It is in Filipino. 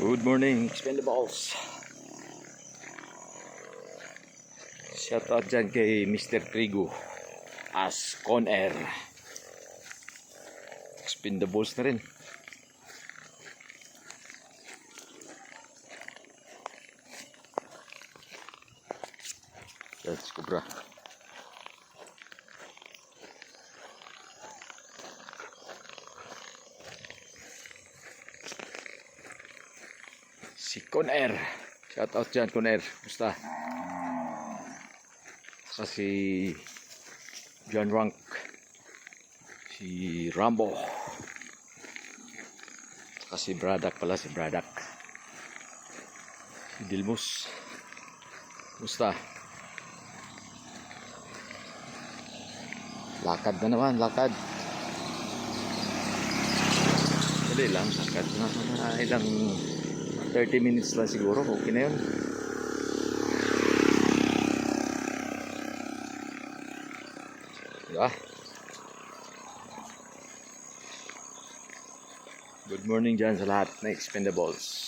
Good morning, Expendables. Shout out dyan kay Mr. Trigo as Con Air. Expendables na rin. That's Cobra. Si Con Air. Shout out dyan, Con Air. Basta. Si John Rank. Si Rambo. Saka si Braddock pala, si Braddock. Si Dilmus. Basta. Lakad na naman, lakad. Dali lang, lakad na ilang 30 minutes lang siguro, okay na yun. Diba? Good morning dyan sa lahat na Expendables.